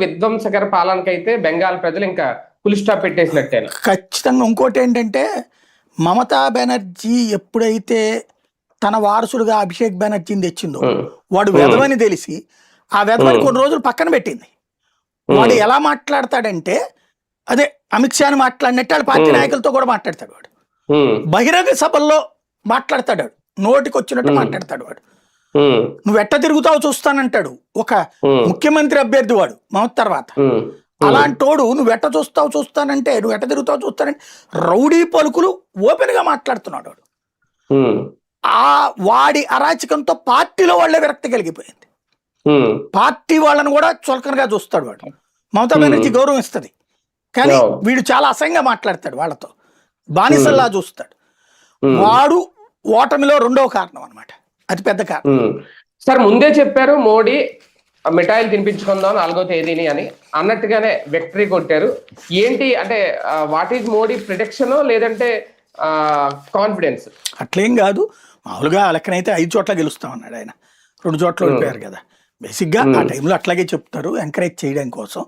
విధ్వంసకర పాలనకైతే బెంగాల్ ప్రజలు ఇంకా full stop పెట్టేసినట్టేనా? ఖచ్చితంగా. ఇంకోటి ఏంటంటే మమతా బెనర్జీ ఎప్పుడైతే తన వారసుడుగా అభిషేక్ బెనర్జీని తెచ్చిందో వాడు వెధవని తెలిసి ఆ వెధవని కొన్ని రోజులు పక్కన పెట్టింది. వాడు ఎలా మాట్లాడతాడంటే అదే అమిత్ షాని మాట్లాడినట్టు వాళ్ళ పార్టీ నాయకులతో కూడా మాట్లాడతాడు వాడు. బహిరంగ సభల్లో మాట్లాడతాడు, నోటికి వచ్చినట్టు మాట్లాడతాడు వాడు. నువ్వు ఎట్ట తిరుగుతావు చూస్తానంటాడు ఒక ముఖ్యమంత్రి అభ్యర్థి వాడు మమత తర్వాత. అలాంటోడు నువ్వు ఎట్ట చూస్తానంటే నువ్వు ఎట్ట తిరుగుతావు చూస్తానంటే రౌడీ పలుకులు ఓపెన్ గా మాట్లాడుతున్నాడు వాడు. ఆ వాడి అరాచకంతో పార్టీలో వాళ్ళే విరక్తి కలిగిపోయింది. పార్టీ వాళ్ళని కూడా చులకనగా చూస్తాడు వాడు. మమతా బెనర్జీ గౌరవం ఇస్తుంది కానీ వీడు చాలా అసహ్యంగా మాట్లాడతాడు, వాళ్ళతో బానిసల్లా చూస్తాడు. వాడు ఓటమిలో రెండవ కారణం అన్నమాట, అతి పెద్ద కారణం. సార్ ముందే చెప్పారు మోడీ మిఠాయిలు తినిపించుకుందాం 4వ తేదీని అని, అన్నట్టుగానే విక్టరీ కొట్టారు. ఏంటి అంటే వాట్ ఈజ్ మోడీ ప్రిడిక్షన్ లేదంటే కాన్ఫిడెన్స్? అట్లేం కాదు, మామూలుగా లెక్కనైతే 5 చోట్ల గెలుస్తామన్నాడు ఆయన. 2 చోట్ల ఓడిపోయారు కదా. బేసిక్గా ఆ టైంలో అట్లాగే చెప్తారు ఎంకరేజ్ చేయడం కోసం.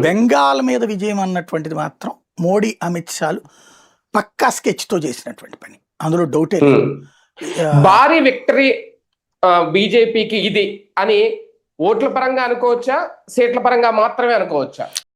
బెంగాల్ మీద విజయం అన్నటువంటిది మాత్రం మోడీ అమిత్ షాలు పక్కా స్కెచ్తో చేసినటువంటి పని, అందులో డౌటే లేదు. భారీ విక్టరీ బీజేపీకి ఇది అని ఓట్ల పరంగా అనుకోవచ్చా, సీట్ల పరంగా మాత్రమే అనుకోవచ్చా?